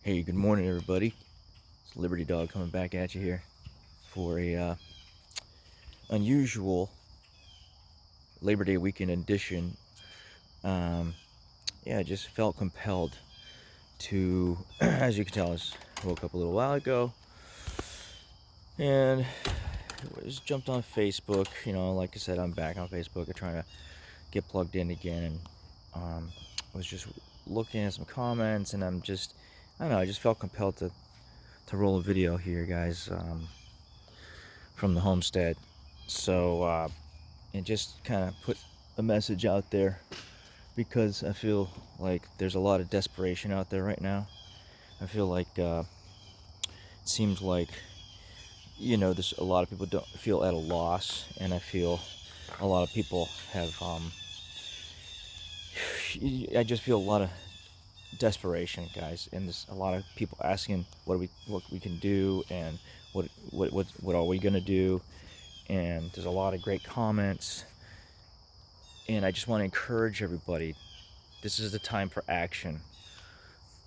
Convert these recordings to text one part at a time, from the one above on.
Hey, good morning, everybody. It's Liberty Dog coming back at you here for a unusual Labor Day weekend edition. Um, yeah, I just felt compelled to, as you can tell, I woke up a little while ago and just jumped on Facebook. Like I said, I'm back on Facebook. I'm trying to get plugged in again, and was just looking at some comments, and I don't know, I just felt compelled to roll a video here, guys. From the homestead. So, and just kind of put a message out there because I feel like there's a lot of desperation out there right now. I feel like it seems like there's a lot of people don't feel at a loss, and I feel a lot of people have. I just feel a lot of desperation, guys, and there's a lot of people asking what we can do, and what are we gonna do, and there's a lot of great comments, and I just want to encourage everybody. This is the time for action.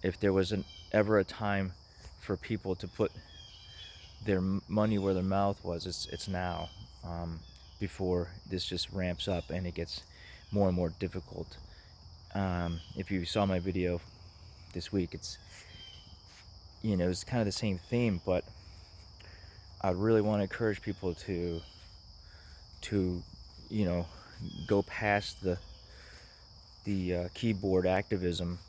If there was ever a time for people to put their money where their mouth was, it's now. Before this just ramps up and it gets more and more difficult. If you saw my video this week, it's kind of the same theme, but I really want to encourage people to you know go past the keyboard activism,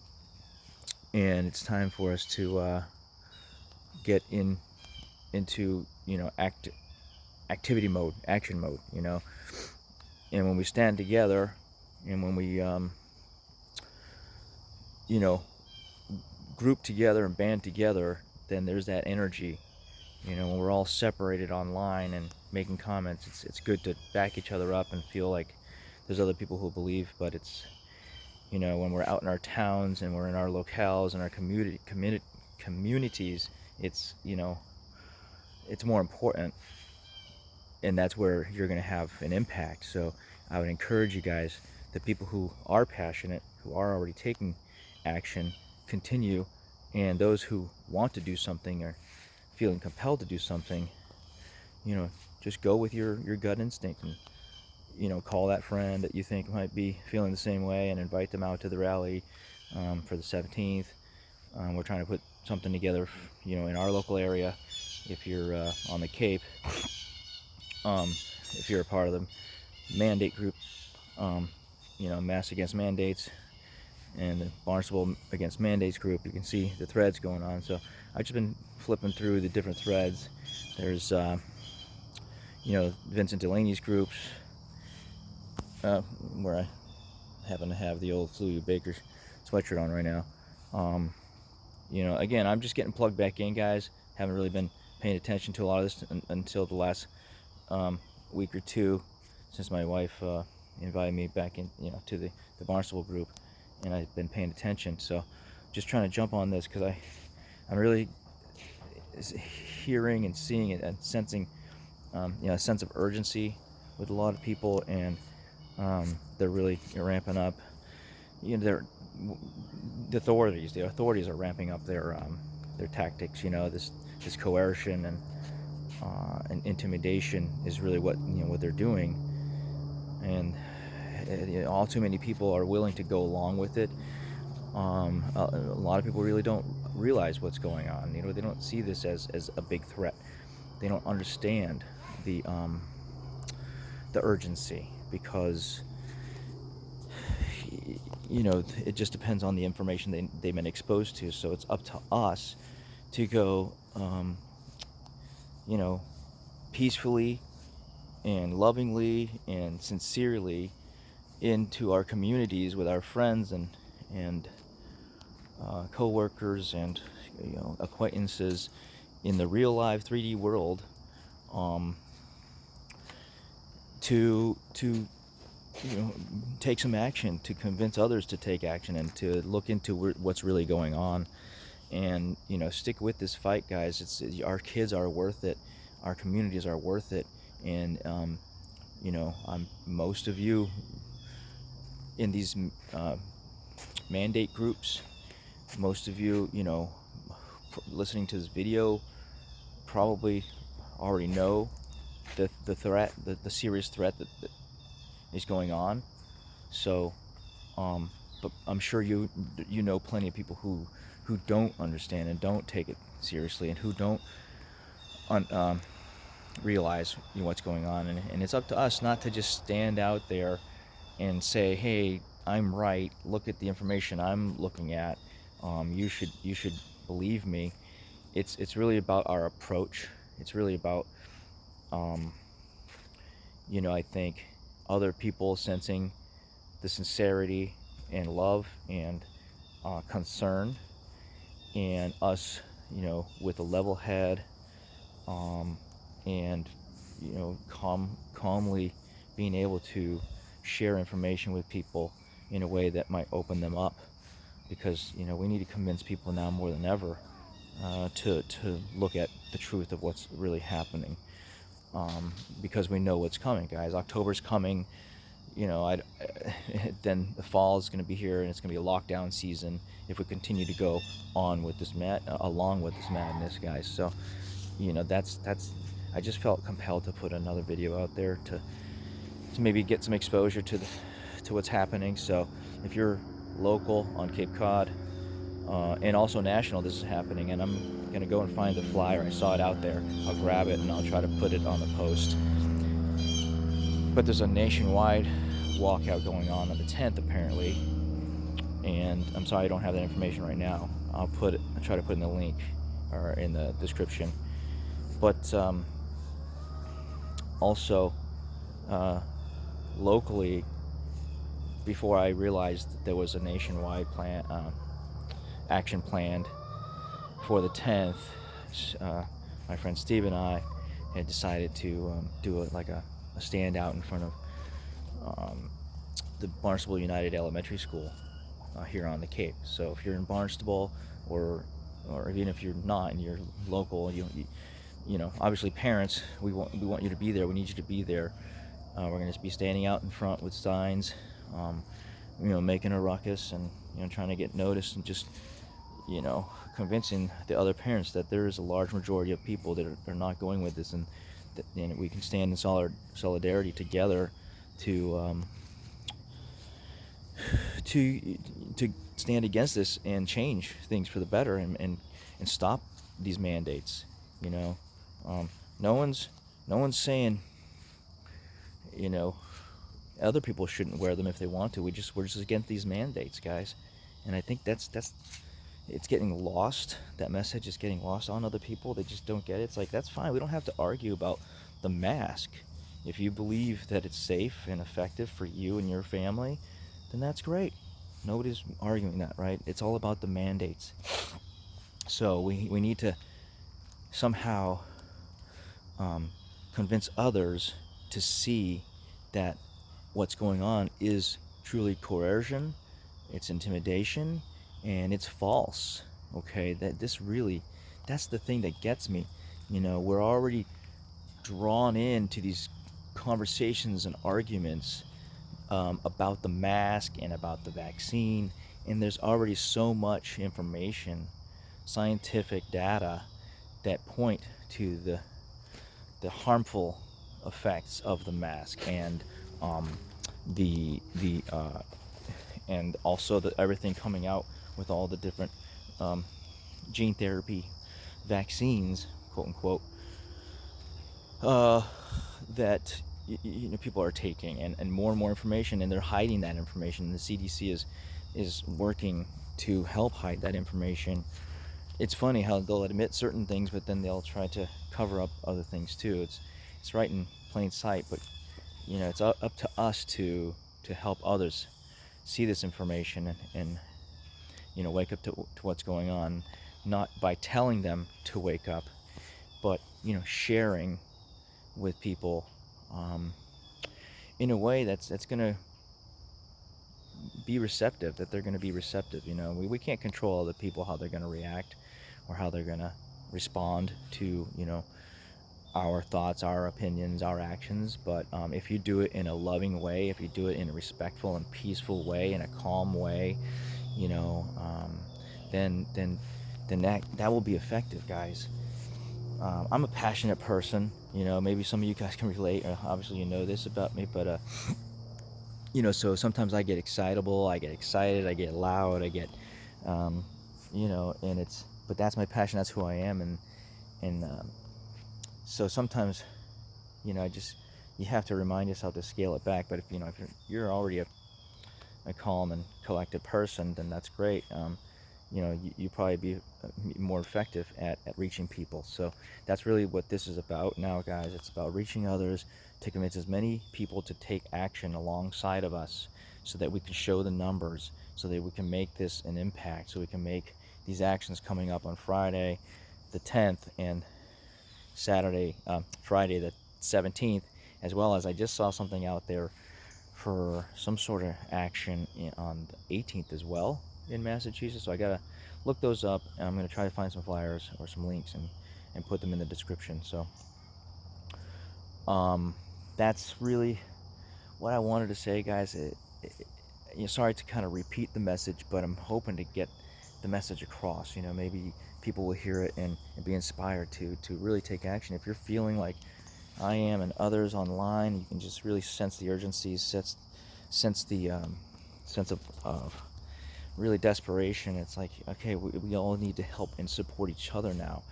and it's time for us to get into activity mode, action mode. And when we stand together, and when we you know group together and band together, then there's that energy. When we're all separated online and making comments, it's good to back each other up and feel like there's other people who believe. But it's when we're out in our towns and we're in our locales and our communities, it's more important, and that's where you're going to have an impact. So I would encourage you guys, the people who are passionate, who are already taking action, continue, and those who want to do something or feeling compelled to do something, just go with your gut instinct, and call that friend that you think might be feeling the same way and invite them out to the rally for the 17th. We're trying to put something together, in our local area. If you're on the Cape, if you're a part of the mandate group, Mass Against Mandates, and the Barnstable Against Mandates group, you can see the threads going on. So I've just been flipping through the different threads. There's Vincent Delaney's groups, where I happen to have the old Flew Baker sweatshirt on right now. Again, I'm just getting plugged back in, guys. Haven't really been paying attention to a lot of this until the last week or two, since my wife invited me back in, to the Barnstable group, and I've been paying attention. So just trying to jump on this because I'm really hearing and seeing it and sensing a sense of urgency with a lot of people, and they're really ramping up. The authorities are ramping up their tactics. This coercion and intimidation is really what they're doing, and all too many people are willing to go along with it. A lot of people really don't realize what's going on. They don't see this as a big threat. They don't understand the urgency, because it just depends on the information they've been exposed to. So it's up to us to go peacefully and lovingly and sincerely into our communities with our friends and co-workers and acquaintances in the real live 3D world, to take some action, to convince others to take action, and to look into what's really going on, and stick with this fight, guys. Our kids are worth it, our communities are worth it, and most of you in these mandate groups, most of you listening to this video probably already know the threat, the serious threat that is going on. So, but I'm sure you know plenty of people who don't understand and don't take it seriously, and who don't realize what's going on. And it's up to us not to just stand out there and say, hey, I'm right, look at the information I'm looking at, you should believe me. It's really about our approach. It's really about I think other people sensing the sincerity and love and concern, and us with a level head, and calmly being able to share information with people in a way that might open them up, because we need to convince people now more than ever to look at the truth of what's really happening, because we know what's coming, guys. October's coming. Then the fall is going to be here, and it's going to be a lockdown season if we continue to go on with this along with this madness, guys. So that's I just felt compelled to put another video out there to maybe get some exposure to what's happening. So if you're local on Cape Cod, and also national, this is happening, and I'm gonna go and find the flyer. I saw it out there. I'll grab it and I'll try to put it on the post. But there's a nationwide walkout going on the 10th apparently, and I'm sorry I don't have that information right now. I'll try to put in the link or in the description. But also locally, before I realized that there was a nationwide action planned for the 10th, my friend Steve and I had decided to do a stand out in front of the Barnstable United Elementary School here on the Cape. So if you're in Barnstable, or even if you're not and you're local, obviously parents, we want you to be there. We need you to be there. We're going to be standing out in front with signs, making a ruckus, and trying to get noticed, and just convincing the other parents that there is a large majority of people that are not going with this, and that we can stand in solidarity together to stand against this and change things for the better, and stop these mandates. No one's saying other people shouldn't wear them if they want to. We're just against these mandates, guys. And I think that's it's getting lost. That message is getting lost on other people. They just don't get it. It's like, that's fine. We don't have to argue about the mask. If you believe that it's safe and effective for you and your family, then that's great. Nobody's arguing that, right? It's all about the mandates. So we need to somehow convince others to see that what's going on is truly coercion, it's intimidation, and it's false. Okay, that's the thing that gets me. We're already drawn into these conversations and arguments about the mask and about the vaccine, and there's already so much information, scientific data, that point to the harmful effects of the mask, and and also everything coming out with all the different gene therapy vaccines, quote unquote, that people are taking, and more information, and they're hiding that information. The CDC is working to help hide that information. It's funny how they'll admit certain things, but then they'll try to cover up other things too. It's right in plain sight, but it's up to us to help others see this information, and wake up to what's going on, not by telling them to wake up, but sharing with people in a way that's going to be receptive, that they're going to be receptive. We can't control other people, how they're going to react or how they're going to respond to our thoughts, our opinions, our actions. But if you do it in a loving way, if you do it in a respectful and peaceful way, in a calm way, then then that will be effective, guys. I'm a passionate person. Maybe some of you guys can relate. Obviously, you know this about me, but so sometimes I get excitable, I get excited, I get loud, I get, um, and but that's my passion. That's who I am, and so sometimes, I just you have to remind yourself to scale it back. But if you're already a calm and collected person, then that's great. You probably be more effective at reaching people. So that's really what this is about now, guys. It's about reaching others to convince as many people to take action alongside of us, so that we can show the numbers, so that we can make this an impact, so we can make these actions coming up on Friday the 10th and Friday the 17th, as well as I just saw something out there for some sort of action on the 18th as well in Massachusetts. So I gotta look those up, and I'm gonna try to find some flyers or some links and put them in the description. So that's really what I wanted to say, guys. Sorry to kind of repeat the message, but I'm hoping to get the message across. Maybe people will hear it and be inspired to really take action. If you're feeling like I am, and others online, you can just really sense the urgency, sense the sense of really desperation. It's like, okay, we all need to help and support each other now.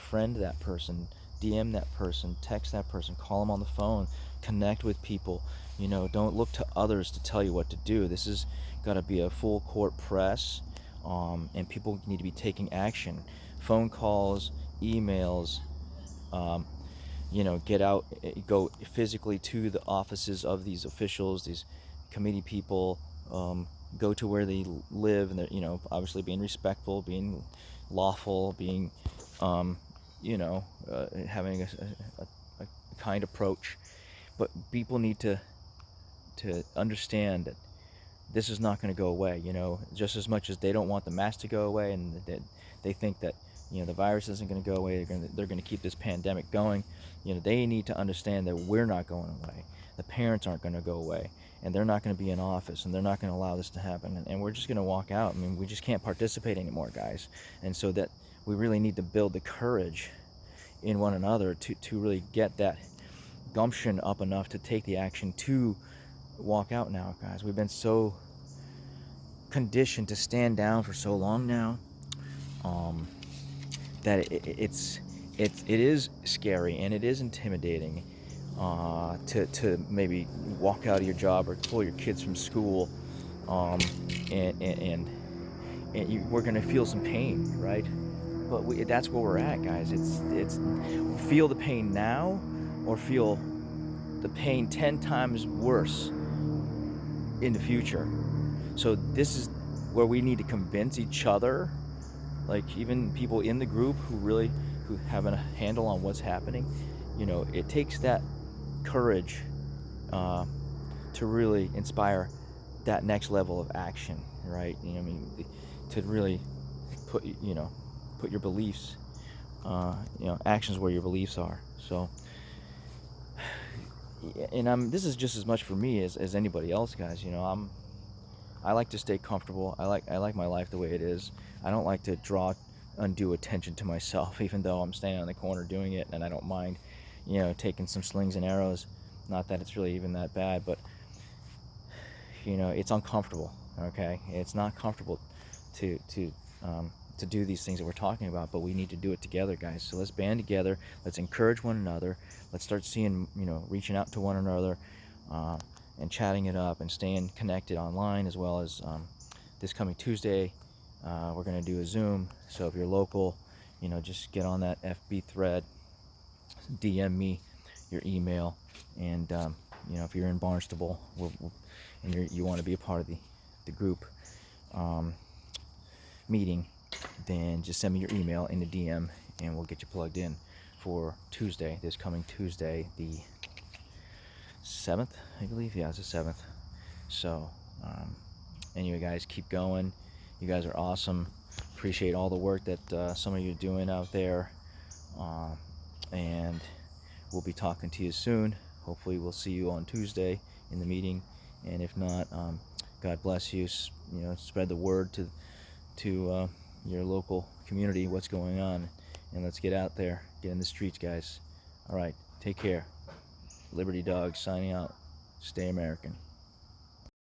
Friend that person, DM that person, text that person, call them on the phone, connect with people. Don't look to others to tell you what to do. This is got to be a full court press, and people need to be taking action. Phone calls, emails, get out, go physically to the offices of these officials, these committee people, go to where they live, and they're, obviously being respectful, being lawful, being, having a kind approach. But people need to understand that this is not going to go away. Just as much as they don't want the mask to go away, and they think that the virus isn't going to go away, they're going to keep this pandemic going. They need to understand that we're not going away. The parents aren't going to go away, and they're not going to be in office, and they're not going to allow this to happen, and we're just going to walk out. I mean, we just can't participate anymore, guys. And so that we really need to build the courage in one another to really get that gumption up enough to take the action to walk out now, guys. We've been so conditioned to stand down for so long now, that it is scary and it is intimidating, to maybe walk out of your job or pull your kids from school, and we're gonna feel some pain, right? But that's where we're at, guys. It's feel the pain now, or feel the pain 10 times worse in the future. So this is where we need to convince each other, like even people in the group who have a handle on what's happening. It takes that courage, to really inspire that next level of action, right? I mean, to really put your beliefs, actions where your beliefs are. So, and this is just as much for me as anybody else, guys. I like to stay comfortable. I like my life the way it is. I don't like to draw undue attention to myself, even though I'm standing on the corner doing it, and I don't mind, taking some slings and arrows. Not that it's really even that bad, but it's uncomfortable. Okay, it's not comfortable to do these things that we're talking about, but we need to do it together, guys. So let's band together. Let's encourage one another. Let's start seeing, reaching out to one another, and chatting it up and staying connected online, as well as this coming Tuesday. We're going to do a Zoom. So if you're local, just get on that FB thread, DM me your email, and if you're in Barnstable, and you want to be a part of the group meeting, then just send me your email in the DM, and we'll get you plugged in for Tuesday, this coming Tuesday, the 7th, I believe. Yeah, it's the 7th. So, anyway, guys, keep going. You guys are awesome. Appreciate all the work that some of you are doing out there. And we'll be talking to you soon. Hopefully, we'll see you on Tuesday in the meeting. And if not, God bless you. Spread the word to your local community what's going on, and let's get out there, get in the streets, guys. All right, take care. Liberty Dog signing out. Stay American.